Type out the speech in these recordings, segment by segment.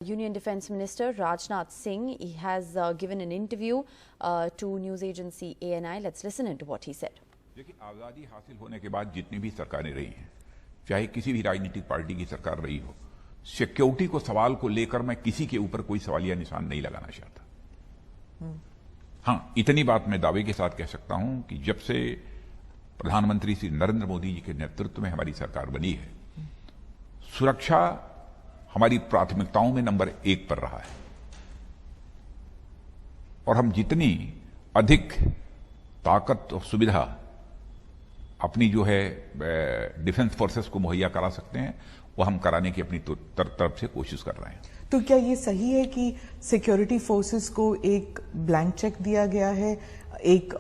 Union Defence Minister Rajnath Singh. He has given an interview to news agency ANI. Let's listen into what he said. देखिए, आज़ादी हासिल होने के बाद जितनी भी सरकारें रही हैं, चाहे किसी भी राजनीतिक पार्टी की सरकार रही हो, सिक्योरिटी को सवाल को लेकर मैं किसी के ऊपर कोई सवालिया निशान नहीं लगाना चाहता। हाँ, इतनी बात मैं दावे के साथ कह सकता हूं कि जब से प्रधानमंत्री श्री नरेंद्र मोदी जी के नेतृत्व में हमारी सरकार बनी है, सुरक्षा हमारी प्राथमिकताओं में नंबर 1 पर रहा है। और हम जितनी अधिक ताकत और सुविधा अपनी जो है डिफेंस फोर्सेस को मुहैया करा सकते हैं, वो हम कराने की अपनी तरफ से कोशिश कर रहे हैं। तो क्या ये सही है कि सिक्योरिटी फोर्सेस को एक ब्लैंक चेक दिया गया है, एक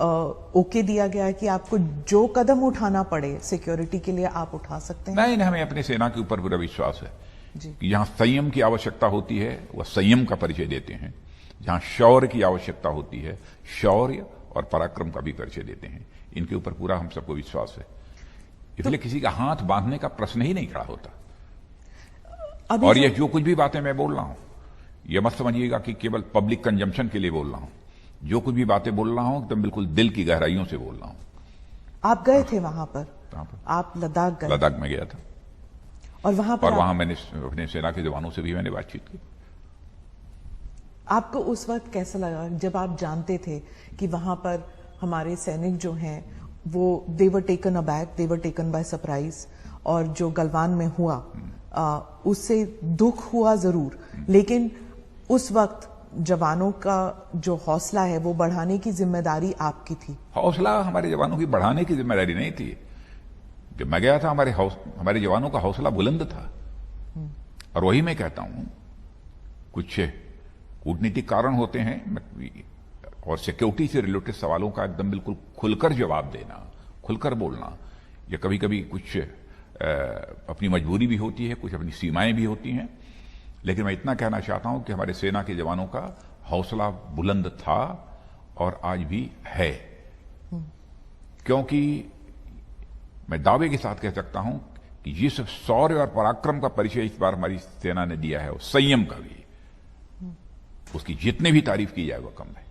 ओके दिया गया है कि आपको जो कदम उठाना पड़े सिक्योरिटी के लिए आप उठा सकते हैं? नहीं, हमें अपनी सेना के ऊपर पूरा विश्वास है कि जहां संयम की आवश्यकता होती है वह संयम का परिचय देते हैं, जहां शौर्य की आवश्यकता होती है शौर्य और पराक्रम का भी परिचय देते हैं। इनके ऊपर पूरा हम सबको विश्वास है, इसलिए किसी का हाथ बांधने का प्रश्न ही नहीं खड़ा होता। और ये जो कुछ भी बातें मैं बोल रहा हूं, ये मत समझिएगा कि केवल पब्लिक कंजम्पशन के लिए बोल रहा हूं। जो कुछ भी बातें बोल रहा हूं एकदम बिल्कुल दिल की गहराइयों से बोल रहा हूं। आप गए थे वहां पर? आप लद्दाख गए? लद्दाख में गया था और वहां मैंने अपने सेना के जवानों से भी मैंने बातचीत की। आपको उस वक्त कैसा लगा जब आप जानते थे कि वहां पर हमारे सैनिक जो हैं वो they were taken aback, they were taken by surprise, और जो गलवान में हुआ उससे दुख हुआ जरूर, लेकिन उस वक्त जवानों का जो हौसला है वो बढ़ाने की जिम्मेदारी आपकी थी? हौसला हमारे जवानों की बढ़ाने की जिम्मेदारी नहीं थी। जब मैं गया था हमारे जवानों का हौसला बुलंद था। और वही मैं कहता हूं, कुछ कूटनीतिक कारण होते हैं और सिक्योरिटी से रिलेटेड सवालों का एकदम बिल्कुल खुलकर जवाब देना, खुलकर बोलना, या कभी कभी कुछ अपनी मजबूरी भी होती है, कुछ अपनी सीमाएं भी होती हैं। लेकिन मैं इतना कहना चाहता हूं कि हमारे सेना के जवानों का हौसला बुलंद था और आज भी है, क्योंकि मैं दावे के साथ कह सकता हूं कि जिस शौर्य और पराक्रम का परिचय इस बार हमारी सेना ने दिया है, वो संयम का भी, उसकी जितनी भी तारीफ की जाए वो कम है।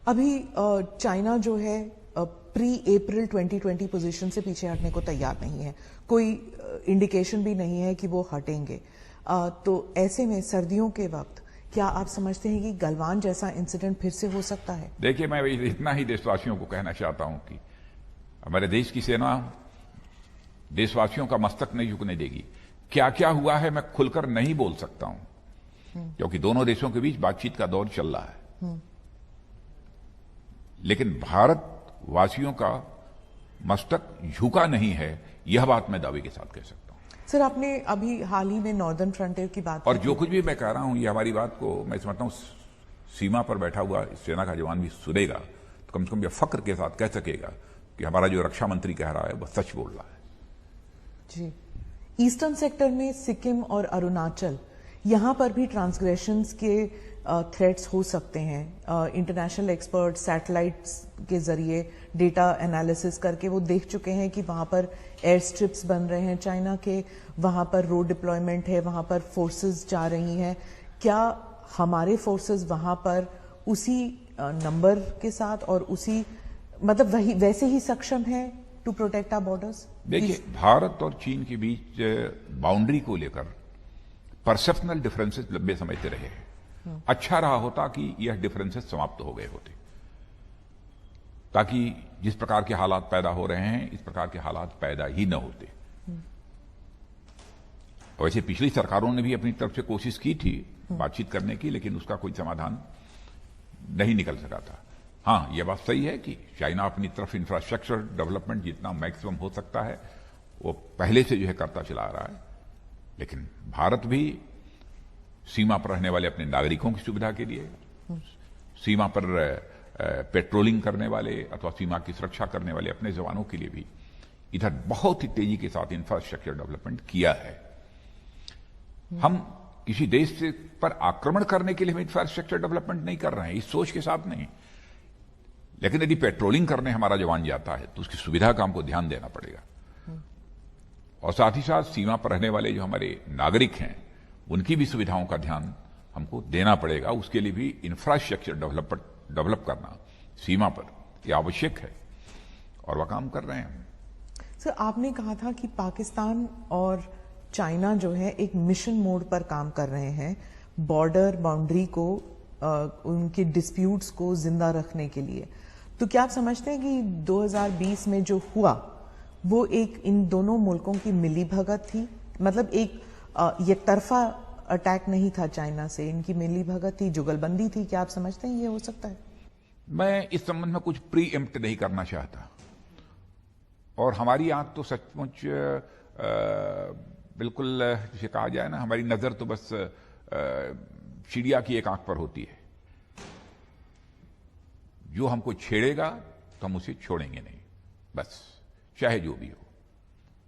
अभी चाइना जो है प्री अप्रैल 2020 पोजीशन से पीछे हटने को तैयार नहीं है, कोई इंडिकेशन भी नहीं है कि वो हटेंगे। तो ऐसे में सर्दियों के वक्त क्या आप समझते हैं कि गलवान जैसा इंसिडेंट फिर से हो सकता है? देखिए, मैं इतना ही देशवासियों को कहना चाहता हूं कि हमारे देश की सेना देशवासियों का मस्तक नहीं झुकने देगी। क्या क्या हुआ है मैं खुलकर नहीं बोल सकता हूं, क्योंकि दोनों देशों के बीच बातचीत का दौर चल रहा है। लेकिन भारत वासियों का मस्तक झुका नहीं है, यह बात मैं दावे के साथ कह सकता हूं। सर, आपने अभी हाल ही में नॉर्दर्न फ्रंटियर की बात और जो कुछ भी मैं कह रहा हूं, ये हमारी बात को मैं समझता हूं सीमा पर बैठा हुआ सेना का जवान भी सुनेगा तो कम से कम यह फक्र के साथ कह सकेगा कि हमारा जो रक्षा मंत्री कह रहा है वह सच बोल रहा है। जी, ईस्टर्न सेक्टर में सिक्किम और अरुणाचल, यहां पर भी ट्रांसग्रेशंस के थ्रेट्स हो सकते हैं। इंटरनेशनल एक्सपर्ट सैटेलाइट्स के जरिए डेटा एनालिसिस करके वो देख चुके हैं कि वहां पर एयर स्ट्रिप्स बन रहे हैं चाइना के, वहां पर रोड डिप्लॉयमेंट है, वहां पर फोर्सेस जा रही हैं। क्या हमारे फोर्सेस वहां पर उसी नंबर के साथ और उसी मतलब वैसे ही सक्षम है टू प्रोटेक्ट आवर बॉर्डर्स? देखिए, भारत और चीन के बीच बाउंड्री को लेकर परसेप्शनल डिफरेंसेस लंबे समय से रहे हैं। अच्छा रहा होता कि यह डिफरेंसेस समाप्त हो गए होते, ताकि जिस प्रकार के हालात पैदा हो रहे हैं इस प्रकार के हालात पैदा ही न होते। वैसे पिछली सरकारों ने भी अपनी तरफ से कोशिश की थी बातचीत करने की, लेकिन उसका कोई समाधान नहीं निकल सका था। हाँ, यह बात सही है कि चाइना अपनी तरफ इंफ्रास्ट्रक्चर डेवलपमेंट जितना मैक्सिमम हो सकता है वो पहले से जो है करता चला आ रहा है, लेकिन भारत भी सीमा पर रहने वाले अपने नागरिकों की सुविधा के लिए, सीमा पर पेट्रोलिंग करने वाले अथवा सीमा की सुरक्षा करने वाले अपने जवानों के लिए भी इधर बहुत ही तेजी के साथ इंफ्रास्ट्रक्चर डेवलपमेंट किया है। हम किसी देश से पर आक्रमण करने के लिए हम इंफ्रास्ट्रक्चर डेवलपमेंट नहीं कर रहे हैं, इस सोच के साथ नहीं। लेकिन यदि पेट्रोलिंग करने हमारा जवान जाता है तो उसकी सुविधा का हमको ध्यान देना पड़ेगा। और साथ ही साथ सीमा पर रहने वाले जो हमारे नागरिक हैं उनकी भी सुविधाओं का ध्यान हमको देना पड़ेगा। उसके लिए भी इंफ्रास्ट्रक्चर डेवलप करना सीमा पर यह आवश्यक है और वह काम कर रहे हैं। सर, आपने कहा था कि पाकिस्तान और चाइना जो है एक मिशन मोड पर काम कर रहे हैं बॉर्डर बाउंड्री को उनके डिस्प्यूट्स को जिंदा रखने के लिए। तो क्या आप समझते हैं कि 2020 में जो हुआ वो एक इन दोनों मुल्कों की मिलीभगत थी? मतलब एक एकतरफा अटैक नहीं था चाइना से, इनकी मिलीभगत थी, जुगलबंदी थी। क्या आप समझते हैं ये हो सकता है? मैं इस संबंध में कुछ प्री एम्प्ट नहीं करना चाहता और हमारी आंख तो सचमुच बिल्कुल जिसे कहा जाए ना, हमारी नजर तो बस चिड़िया की एक आंख पर होती है। जो हमको छेड़ेगा तो हम उसे छोड़ेंगे नहीं, बस चाहे जो भी हो।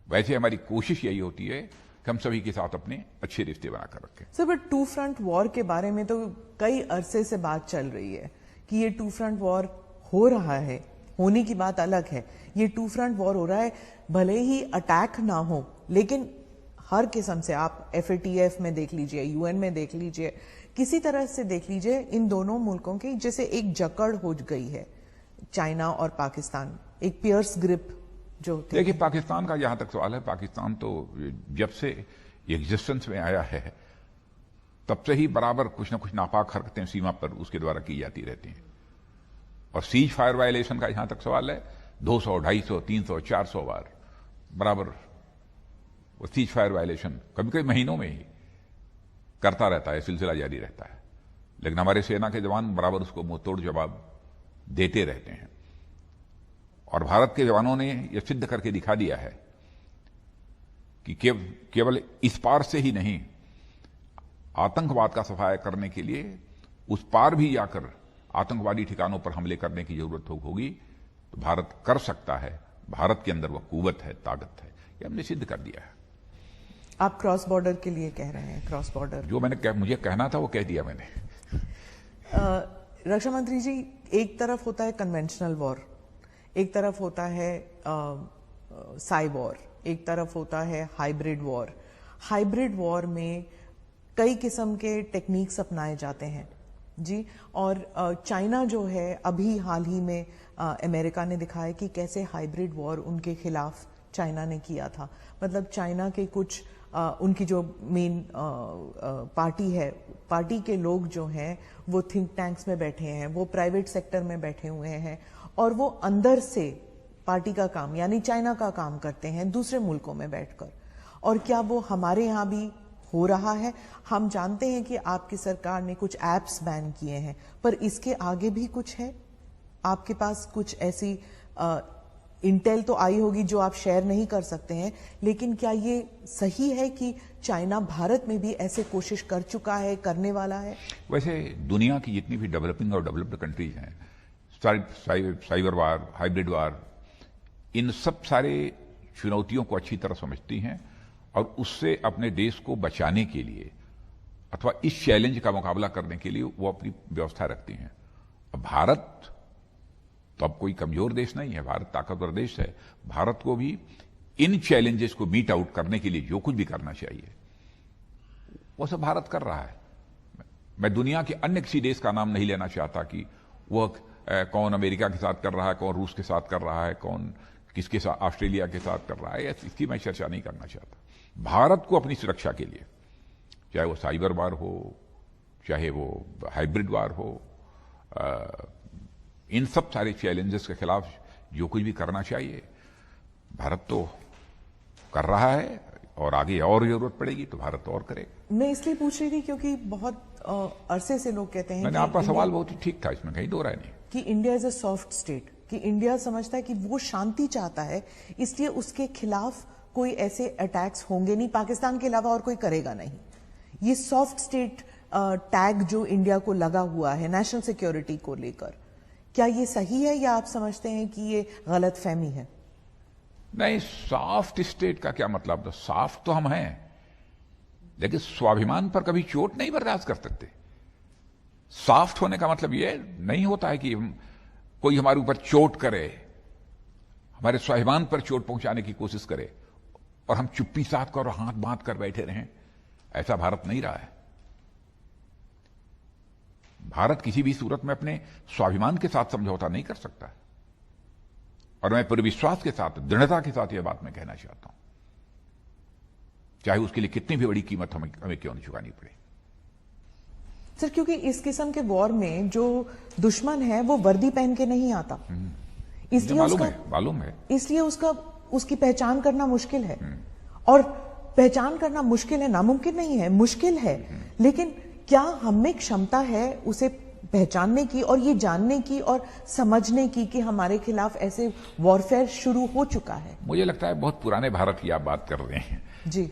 वैसे हमारी कोशिश यही होती है कि हम सभी के साथ अपने अच्छे रिश्ते बनाकर रखें। Sir, but two front war के बारे में तो कई अरसे से बात चल रही है कि ये टू फ्रंट वॉर हो रहा है, होने की बात अलग है। ये टू फ्रंट वॉर हो रहा है, भले ही अटैक ना हो, लेकिन हर किस्म से आप FATF में देख लीजिए, UN में देख लीजिए, किसी तरह से देख लीजिए, इन दोनों मुल्कों की जैसे एक जकड़ हो गई है, चाइना और पाकिस्तान, एक पियर्स ग्रिप जो थे। देखिए, पाकिस्तान का जहां तक सवाल है, पाकिस्तान तो जब से एग्जिस्टेंस में आया है तब से ही बराबर कुछ न कुछ नापाक हरकतें सीमा पर उसके द्वारा की जाती रहती हैं। और सीज फायर वायलेशन का जहां तक सवाल है, 200, 250, 300, 400 बार बराबर वो सीज फायर वायलेशन कभी कभी महीनों में ही करता रहता है, सिलसिला जारी रहता है। लेकिन हमारे सेना के जवान बराबर उसको मुंहतोड़ जवाब देते रहते हैं और भारत के जवानों ने यह सिद्ध करके दिखा दिया है कि केवल इस पार से ही नहीं, आतंकवाद का सफाया करने के लिए उस पार भी जाकर आतंकवादी ठिकानों पर हमले करने की जरूरत होगी तो भारत कर सकता है। भारत के अंदर वह कुव्वत है, ताकत है, ये हमने सिद्ध कर दिया है। आप क्रॉस बॉर्डर के लिए कह रहे हैं, क्रॉस बॉर्डर जो मुझे कहना था वो कह दिया मैंने। रक्षा मंत्री जी, एक तरफ होता है कन्वेंशनल वॉर, एक तरफ होता है साइबर, एक तरफ होता है हाइब्रिड वॉर। हाइब्रिड वॉर में कई किस्म के टेक्निक्स अपनाए जाते हैं जी। और चाइना जो है, अभी हाल ही में अमेरिका ने दिखाया कि कैसे हाइब्रिड वॉर उनके खिलाफ चाइना ने किया था। मतलब चाइना के कुछ उनकी जो मेन पार्टी है, पार्टी के लोग जो हैं वो थिंक टैंक्स में बैठे हैं, वो प्राइवेट सेक्टर में बैठे हुए हैं और वो अंदर से पार्टी का काम यानी चाइना का काम करते हैं दूसरे मुल्कों में बैठकर। और क्या वो हमारे यहाँ भी हो रहा है? हम जानते हैं कि आपकी सरकार ने कुछ एप्स बैन किए हैं, पर इसके आगे भी कुछ है? आपके पास कुछ ऐसी इंटेल तो आई होगी जो आप शेयर नहीं कर सकते हैं, लेकिन क्या ये सही है कि चाइना भारत में भी ऐसे कोशिश कर चुका है, करने वाला है? वैसे दुनिया की जितनी भी डेवलपिंग और डेवलप्ड कंट्रीज हैं, साइबर वार, हाइब्रिड वार, इन सब सारे चुनौतियों को अच्छी तरह समझती हैं और उससे अपने देश को बचाने के लिए अथवा इस चैलेंज का मुकाबला करने के लिए वो अपनी व्यवस्था रखती हैं। अब भारत तो अब कोई कमजोर देश नहीं है, भारत ताकतवर देश है। भारत को भी इन चैलेंजेस को मीट आउट करने के लिए जो कुछ भी करना चाहिए वो सब भारत कर रहा है। मैं दुनिया के अन्य किसी देश का नाम नहीं लेना चाहता कि वह कौन अमेरिका के साथ कर रहा है, कौन रूस के साथ कर रहा है, कौन किसके साथ ऑस्ट्रेलिया के साथ कर रहा है, इसकी मैं चर्चा नहीं करना चाहता। भारत को अपनी सुरक्षा के लिए, चाहे वो साइबर वार हो, चाहे वो हाइब्रिड वार हो, इन सब सारे चैलेंजेस के खिलाफ जो कुछ भी करना चाहिए भारत तो कर रहा है और आगे और जरूरत पड़ेगी तो भारत और करेगा। मैं इसलिए पूछ रही थी क्योंकि बहुत अरसे से लोग कहते हैं मैंने आपका सवाल बहुत ही ठीक था, इसमें कहीं दो राय नहीं कि India is a soft state, कि इंडिया समझता है कि वो शांति चाहता है, इसलिए उसके खिलाफ कोई ऐसे अटैक्स होंगे नहीं, पाकिस्तान के अलावा और कोई करेगा नहीं। ये सॉफ्ट स्टेट टैग जो इंडिया को लगा हुआ है नेशनल सिक्योरिटी को लेकर, क्या ये सही है या आप समझते हैं कि ये गलत फहमी है? नहीं, सॉफ्ट स्टेट का क्या मतलब? सॉफ्ट तो हम हैं, लेकिन स्वाभिमान पर कभी चोट नहीं बर्दाश्त कर सकते। सॉफ्ट होने का मतलब यह नहीं होता है कि कोई हमारे ऊपर चोट करे, हमारे स्वाभिमान पर चोट पहुंचाने की कोशिश करे और हम चुप्पी साध कर और हाथ बांध कर बैठे रहें। ऐसा भारत नहीं रहा है। भारत किसी भी सूरत में अपने स्वाभिमान के साथ समझौता नहीं कर सकता है। और मैं पूरे विश्वास के साथ, दृढ़ता के साथ यह बात मैं कहना चाहता हूं, चाहे उसके लिए कितनी भी बड़ी कीमत हमें क्यों नहीं चुकानी पड़े। सर, क्योंकि इस किस्म के वॉर में जो दुश्मन है वो वर्दी पहन के नहीं आता, इसलिए मालूम है इसलिए उसकी पहचान करना मुश्किल है। और पहचान करना मुश्किल है, नामुमकिन नहीं है, मुश्किल है। लेकिन क्या हम में क्षमता है उसे पहचानने की और ये जानने की और समझने की कि हमारे खिलाफ ऐसे वॉरफेयर शुरू हो चुका है? मुझे लगता है बहुत पुराने भारत की आप बात कर रहे हैं जी।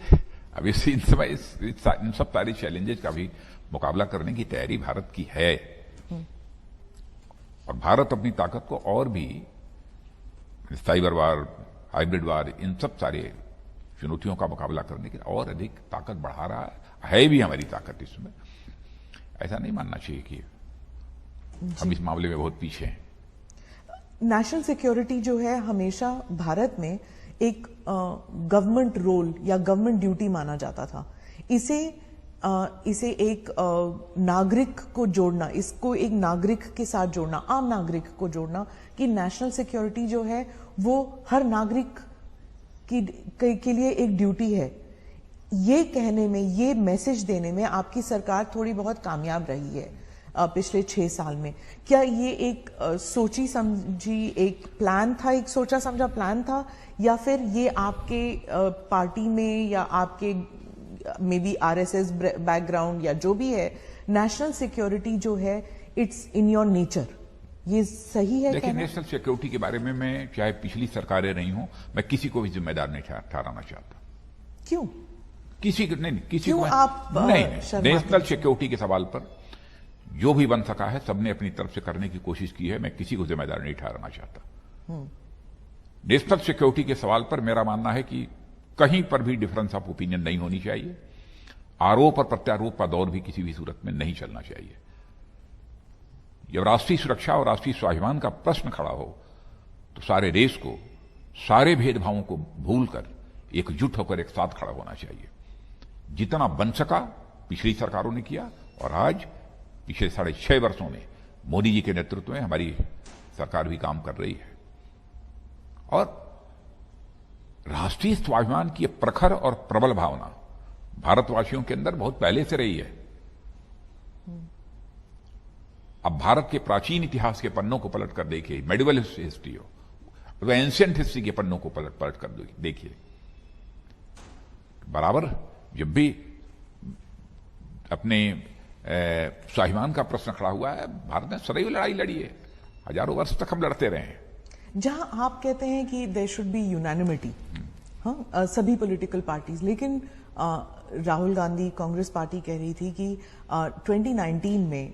अब इन सब सारे चैलेंजेस का भी मुकाबला करने की तैयारी भारत की है। और भारत अपनी ताकत को और भी साइबर वार, हाइब्रिड वार, इन सब सारे चुनौतियों का मुकाबला करने के और अधिक ताकत बढ़ा रहा है भी हमारी ताकत इसमें। ऐसा नहीं मानना चाहिए कि हम इस मामले में बहुत पीछे हैं। नेशनल सिक्योरिटी जो है हमेशा भारत में एक गवर्नमेंट रोल या गवर्नमेंट ड्यूटी माना जाता था। इसे एक नागरिक को जोड़ना, इसको एक नागरिक के साथ जोड़ना, आम नागरिक को जोड़ना कि नेशनल सिक्योरिटी जो है वो हर नागरिक के लिए एक ड्यूटी है। ये कहने में, ये मैसेज देने में आपकी सरकार थोड़ी बहुत कामयाब रही है पिछले 6 साल में। क्या ये एक सोची समझी एक प्लान था, एक सोचा समझा प्लान था, या फिर ये आपके पार्टी में या आपके मे बी आरएसएस बैकग्राउंड या जो भी है, नेशनल सिक्योरिटी जो है इट्स इन योर नेचर? ये सही है? देखिए, नेशनल सिक्योरिटी के बारे में मैं चाहे पिछली सरकारें रही हूं, मैं किसी को भी जिम्मेदार नहीं ठहराना चाहता। क्यों? किसी को नहीं, किसी क्यों को आप नहीं। नेशनल सिक्योरिटी के सवाल पर जो भी बन सका है सबने अपनी तरफ से करने की कोशिश की है। मैं किसी को जिम्मेदार नहीं ठहराना चाहता। नेशनल सिक्योरिटी के सवाल पर मेरा मानना है कि कहीं पर भी डिफरेंस ऑफ ओपिनियन नहीं होनी चाहिए। आरोप और प्रत्यारोप का दौर भी किसी भी सूरत में नहीं चलना चाहिए। जब राष्ट्रीय सुरक्षा और राष्ट्रीय स्वाभिमान का प्रश्न खड़ा हो तो सारे देश को सारे भेदभावों को भूलकर एकजुट होकर एक साथ खड़ा होना चाहिए। जितना बन सका पिछली सरकारों ने किया, और आज पिछले 6.5 वर्षों में मोदी जी के नेतृत्व में हमारी सरकार भी काम कर रही है। और राष्ट्रीय स्वाभिमान की प्रखर और प्रबल भावना भारतवासियों के अंदर बहुत पहले से रही है। अब भारत के प्राचीन इतिहास के पन्नों को पलट कर देखिए, मेडिवल हिस्ट्री हो, एंशिएंट हिस्ट्री के पन्नों को पलट कर देखिए, बराबर जब भी अपने स्वाभिमान का प्रश्न खड़ा हुआ है, भारत ने सदैव लड़ाई लड़ी है। हजारों वर्ष तक हम लड़ते रहे हैं। जहां आप कहते हैं कि देयर शुड बी यूनानिमिटी, हाँ, सभी पॉलिटिकल पार्टीज, लेकिन राहुल गांधी कांग्रेस पार्टी कह रही थी कि 2019 में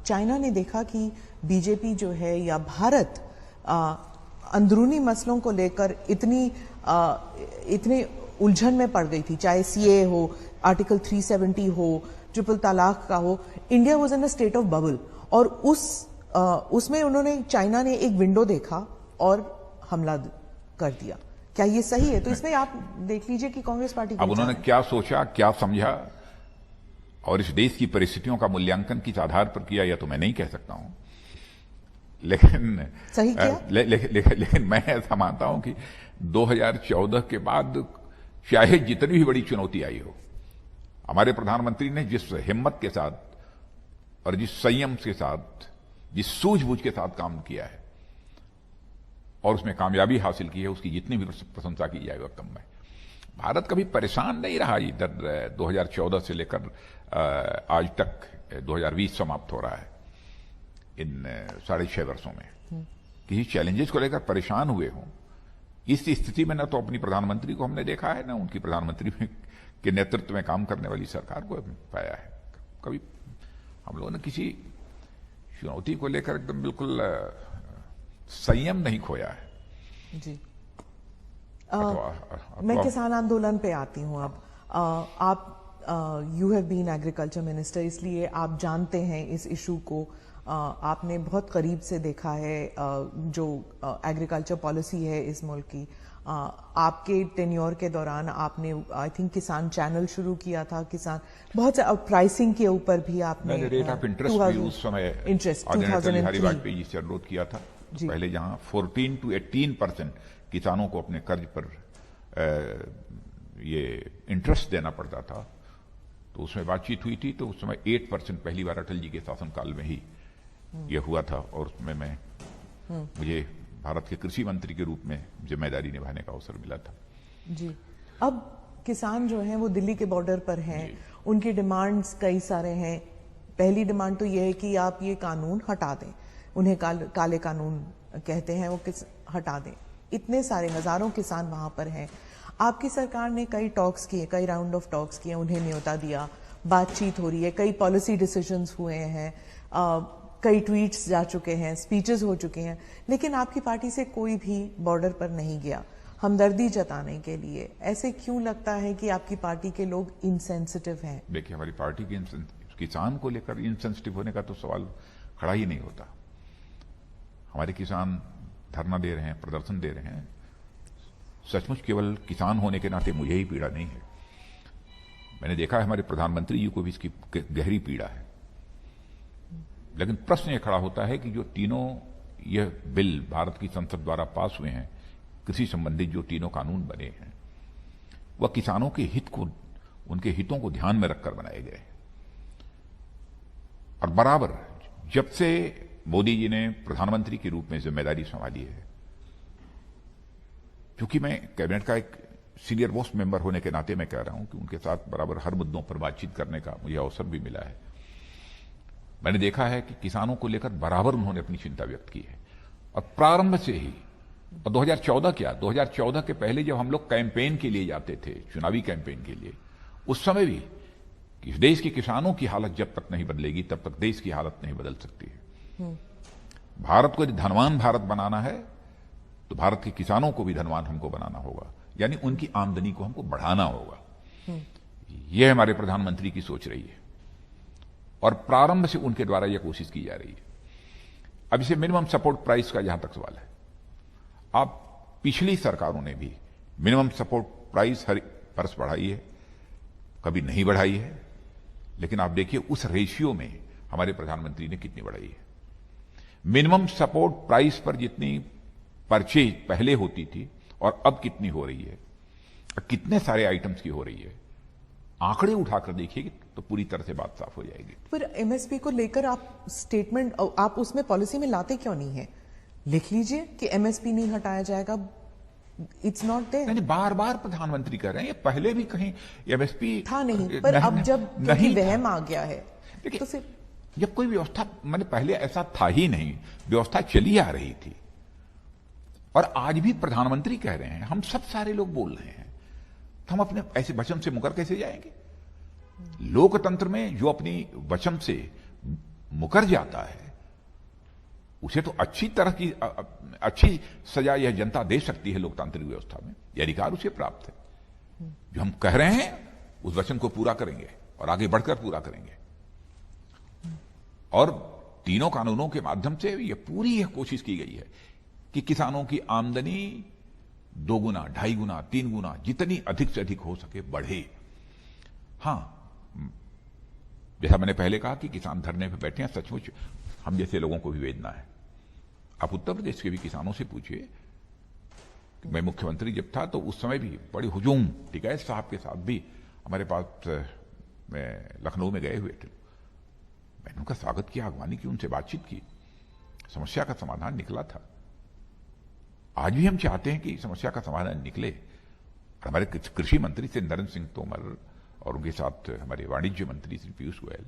चाइना ने देखा कि बीजेपी जो है या भारत अंदरूनी मसलों को लेकर इतने उलझन में पड़ गई थी, चाहे सीए हो, आर्टिकल 370 हो, ट्रिपल तलाक का हो। India was in a state of bubble, और उसमें उन्होंने, चाइना ने एक विंडो देखा और हमला कर दिया। क्या ये सही है? तो इसमें आप देख लीजिए कि कांग्रेस पार्टी अब उन्होंने क्या सोचा, क्या समझा और इस देश की परिस्थितियों का मूल्यांकन किस आधार पर किया, यह तो मैं नहीं कह सकता हूं। लेकिन सही किया? लेकिन मैं ऐसा मानता हूं कि 2014 के बाद चाहे जितनी भी बड़ी चुनौती आई हो, हमारे प्रधानमंत्री ने जिस हिम्मत के साथ और जिस संयम के साथ, जिस सूझबूझ के साथ काम किया है और उसमें कामयाबी हासिल की है, उसकी जितनी भी प्रशंसा की जाए वह कम है। भारत कभी परेशान नहीं रहा इधर 2014 से लेकर आज तक 2020 समाप्त हो रहा है। इन 6.5 वर्षों में किसी चैलेंजेस को लेकर परेशान हुए हों, इस स्थिति में न तो अपनी प्रधानमंत्री को हमने देखा है, न उनकी प्रधानमंत्री के नेतृत्व में काम करने वाली सरकार को पाया है। कभी हम लोगों ने किसी चुनौती को लेकर एकदम बिल्कुल संयम नहीं खोया है। जी। मैं किसान आंदोलन पे आती हूं। अब आप you have been agriculture minister, इसलिए आप जानते हैं इस इशू को। आपने बहुत करीब से देखा है जो एग्रीकल्चर पॉलिसी है इस मुल्क की। आपके टेन्योर के दौरान आपने आई थिंक किसान चैनल शुरू किया था, किसान बहुत प्राइसिंग के ऊपर भी आपने रेट ऑफ इंटरेस्ट भी उस समय आदरणीय बिहारी वाजपेयी जी से अनुरोध किया था। तो पहले जहां 14 to 18% किसानों को अपने कर्ज पर ये इंटरेस्ट देना पड़ता था, तो उसमें बातचीत हुई थी। तो उस समय 8% पहली बार अटल जी के शासनकाल में ही ये हुआ था, और उसमें मुझे भारत के कृषि मंत्री के रूप में जिम्मेदारी निभाने का अवसर मिला था। जी, अब किसान जो हैं वो दिल्ली के बॉर्डर पर हैं, उनकी डिमांड्स कई सारे हैं। पहली डिमांड तो ये है कि आप ये कानून हटा दें, उन्हें काले कानून कहते हैं, वो हटा दें। इतने सारे हजारों किसान वहां पर हैं। आपकी सरकार ने कई टॉक्स किए, कई राउंड ऑफ टॉक्स किए, उन्हें न्योता दिया, बातचीत हो रही है, कई पॉलिसी डिसीजंस हुए हैं, कई ट्वीट्स जा चुके हैं, स्पीचेस हो चुके हैं, लेकिन आपकी पार्टी से कोई भी बॉर्डर पर नहीं गया हमदर्दी जताने के लिए। ऐसे क्यों लगता है कि आपकी पार्टी के लोग इनसेंसिटिव हैं? देखिए, हमारी पार्टी के किसान को लेकर इनसेंसिटिव होने का तो सवाल खड़ा ही नहीं होता। हमारे किसान धरना दे रहे हैं, प्रदर्शन दे रहे हैं। सचमुच केवल किसान होने के नाते मुझे ही पीड़ा नहीं है, मैंने देखा है हमारे प्रधानमंत्री जी को भी इसकी गहरी पीड़ा है। लेकिन प्रश्न यह खड़ा होता है कि जो तीनों यह बिल भारत की संसद द्वारा पास हुए हैं, कृषि संबंधित जो तीनों कानून बने हैं, वह किसानों के हित को, उनके हितों को ध्यान में रखकर बनाए गए। और बराबर जब से मोदी जी ने प्रधानमंत्री के रूप में जिम्मेदारी संभाली है, क्योंकि मैं कैबिनेट का एक सीनियर मोस्ट मेंबर होने के नाते मैं कह रहा हूं कि उनके साथ बराबर हर मुद्दों पर बातचीत करने का मुझे अवसर भी मिला है। मैंने देखा है कि किसानों को लेकर बराबर उन्होंने अपनी चिंता व्यक्त की है, और प्रारंभ से ही। और 2014 क्या, 2014 के पहले जब हम लोग कैंपेन के लिए जाते थे, चुनावी कैंपेन के लिए, उस समय भी कि देश के किसानों की हालत जब तक नहीं बदलेगी तब तक देश की हालत नहीं बदल सकती है। भारत को यदि धनवान भारत बनाना है तो भारत के किसानों को भी धनवान हमको बनाना होगा, यानी उनकी आमदनी को हमको बढ़ाना होगा। यह हमारे प्रधानमंत्री की सोच रही है, और प्रारंभ से उनके द्वारा यह कोशिश की जा रही है। अब इसे मिनिमम सपोर्ट प्राइस का जहां तक सवाल है, आप पिछली सरकारों ने भी मिनिमम सपोर्ट प्राइस हर वर्ष बढ़ाई है, कभी नहीं बढ़ाई है। लेकिन आप देखिए उस रेशियो में हमारे प्रधानमंत्री ने कितनी बढ़ाई है। मिनिमम सपोर्ट प्राइस पर जितनी परचेज पहले होती थी और अब कितनी हो रही है, कितने सारे आइटम्स की हो रही है, आंकड़े उठाकर देखिए तो पूरी तरह से बात साफ हो जाएगी। पर एमएसपी को लेकर आप स्टेटमेंट, आप उसमें पॉलिसी में लाते क्यों नहीं है? लिख लीजिए कि एमएसपी नहीं हटाया जाएगा, इट्स नॉट देयर। नहीं, बार बार प्रधानमंत्री कह रहे हैं, ये पहले भी कहीं एमएसपी था नहीं, पर अब जब नहीं वहम आ गया है तो फिर जब कोई व्यवस्था, मैंने पहले ऐसा था ही नहीं, व्यवस्था चली आ रही थी। और आज भी प्रधानमंत्री कह रहे हैं, हम सब सारे लोग बोल रहे हैं, तो हम अपने ऐसे वचन से मुकर कैसे जाएंगे? लोकतंत्र में जो अपनी वचन से मुकर जाता है उसे तो अच्छी तरह की अच्छी सजा यह जनता दे सकती है। लोकतांत्रिक व्यवस्था में यह अधिकार उसे प्राप्त है। जो हम कह रहे हैं उस वचन को पूरा करेंगे और आगे बढ़कर पूरा करेंगे। और तीनों कानूनों के माध्यम से यह कोशिश की गई है कि किसानों की आमदनी 2 गुना, 2.5 गुना, 3 गुना, जितनी अधिक से अधिक हो सके बढ़े। हां, जैसा मैंने पहले कहा कि किसान धरने पर बैठे हैं, सचमुच हम जैसे लोगों को भी वेदना है। आप उत्तर प्रदेश के भी किसानों से पूछिए। मैं मुख्यमंत्री जब था तो उस समय भी बड़े हुजूम, टिकैत साहब के साथ भी हमारे पास मैं लखनऊ में गए हुए थे। मैंने उनका स्वागत किया, अगवानी की, उनसे बातचीत की, समस्या का समाधान निकला था। आज भी हम चाहते हैं कि समस्या का समाधान निकले। हमारे कृषि मंत्री से नरेंद्र सिंह तोमर और उनके साथ हमारे वाणिज्य मंत्री श्री पीयूष गोयल,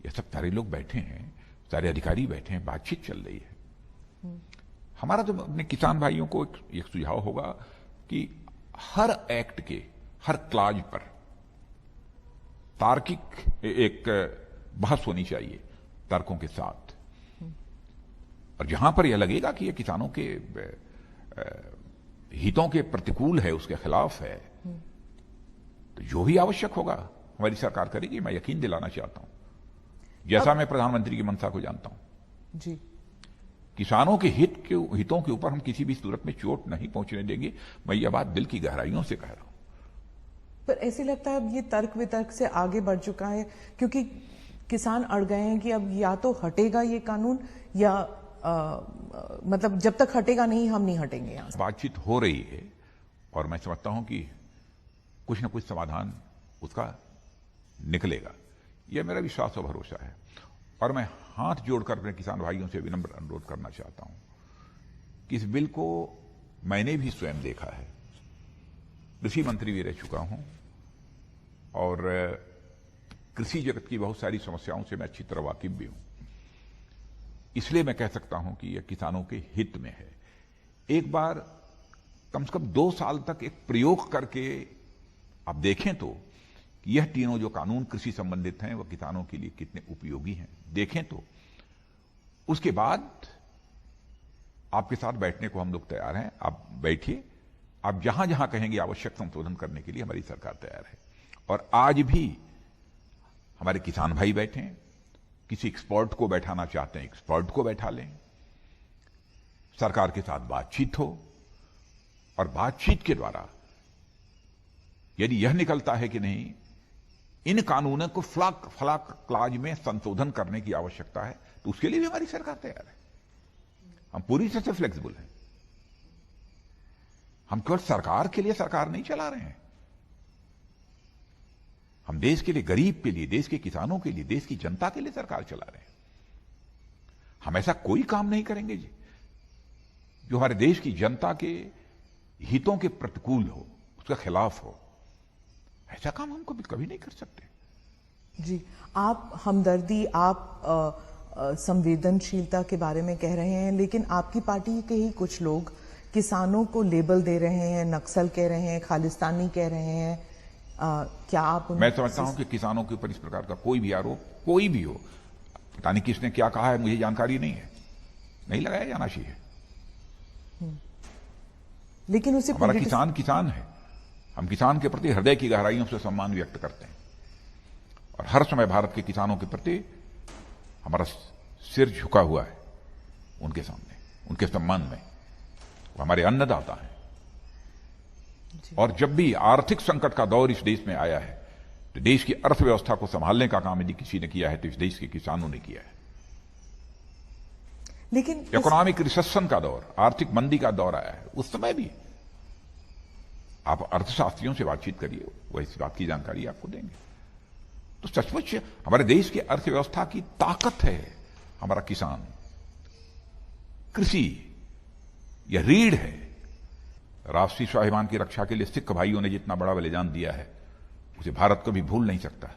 ये सब सारे लोग बैठे हैं, सारे अधिकारी बैठे हैं, बातचीत चल रही है। हमारा तो अपने किसान भाइयों को एक सुझाव होगा कि हर एक्ट के हर क्लाज पर तार्किक एक बहस होनी चाहिए, तर्कों के साथ। और जहां पर यह लगेगा कि यह किसानों के हितों के प्रतिकूल है, उसके खिलाफ है, तो जो भी आवश्यक होगा हमारी सरकार करेगी। मैं यकीन दिलाना चाहता हूं, जैसा मैं प्रधानमंत्री की मंशा को जानता हूं, जी, किसानों के हितों के ऊपर हम किसी भी सूरत में चोट नहीं पहुंचने देंगे। मैं यह बात दिल की गहराइयों से कह रहा हूं। पर ऐसे लगता है अब ये तर्क वितर्क से आगे बढ़ चुका है, क्योंकि किसान अड़ गए हैं कि अब या तो हटेगा ये कानून या मतलब जब तक हटेगा नहीं हम नहीं हटेंगे यहां से। बातचीत हो रही है और मैं समझता हूं कि कुछ न कुछ समाधान उसका निकलेगा, यह मेरा विश्वास और भरोसा है। और मैं हाथ जोड़कर अपने किसान भाइयों से विनम्र अनुरोध करना चाहता हूं कि इस बिल को मैंने भी स्वयं देखा है, कृषि मंत्री भी रह चुका हूं और कृषि जगत की बहुत सारी समस्याओं से मैं अच्छी तरह वाकिफ भी हूं। इसलिए मैं कह सकता हूं कि यह किसानों के हित में है। एक बार कम से कम 2 साल तक एक प्रयोग करके आप देखें तो कि यह तीनों जो कानून कृषि संबंधित हैं वह किसानों के लिए कितने उपयोगी हैं, देखें तो उसके बाद आपके साथ बैठने को हम लोग तैयार हैं। आप बैठिए, आप जहां जहां कहेंगे आवश्यक संशोधन करने के लिए हमारी सरकार तैयार है। और आज भी हमारे किसान भाई बैठे हैं, किसी एक्सपर्ट को बैठाना चाहते हैं एक्सपर्ट को बैठा लें, सरकार के साथ बातचीत हो और बातचीत के द्वारा यदि यह निकलता है कि नहीं इन कानूनों को फलाक क्लाज में संशोधन करने की आवश्यकता है, तो उसके लिए भी हमारी सरकार तैयार है। हम पूरी तरह से फ्लेक्सिबल हैं। हम केवल सरकार के लिए सरकार नहीं चला रहे हैं, हम देश के लिए, गरीब के लिए, देश के किसानों के लिए, देश की जनता के लिए सरकार चला रहे हैं। हम ऐसा कोई काम नहीं करेंगे जो हमारे देश की जनता के हितों के प्रतिकूल हो, उसके खिलाफ हो। ऐसा काम हम कभी नहीं कर सकते। जी, आप हमदर्दी, आप संवेदनशीलता के बारे में कह रहे हैं, लेकिन आपकी पार्टी के ही कुछ लोग किसानों को लेबल दे रहे हैं, नक्सल कह रहे हैं, खालिस्तानी कह रहे हैं। क्या आप मैं समझता हूं कि किसानों के ऊपर इस प्रकार का कोई भी आरोप कोई भी हो, पता नहीं किसने क्या कहा है, मुझे जानकारी नहीं है, नहीं लगाया जाना चाहिए। लेकिन उसे हमारा किसान किसान है, हम किसान के प्रति हृदय की गहराइयों से सम्मान व्यक्त करते हैं और हर समय भारत के किसानों के प्रति हमारा सिर झुका हुआ है उनके सामने, उनके सम्मान में। वो हमारे अन्नदाता हैं और जब भी आर्थिक संकट का दौर इस देश में आया है तो देश की अर्थव्यवस्था को संभालने का काम यदि किसी ने किया है तो इस देश के किसानों ने किया है। लेकिन इकोनॉमिक रिसेशन का दौर, आर्थिक मंदी का दौर आया है, उस समय भी आप अर्थशास्त्रियों से बातचीत करिए, वो इस बात की जानकारी आपको देंगे। तो सचमुच हमारे देश की अर्थव्यवस्था की ताकत है हमारा किसान, कृषि, यह रीढ़ है। राष्ट्रीय स्वाभिमान की रक्षा के लिए सिख भाइयों ने जितना बड़ा बलिदान दिया है उसे भारत कभी भूल नहीं सकता।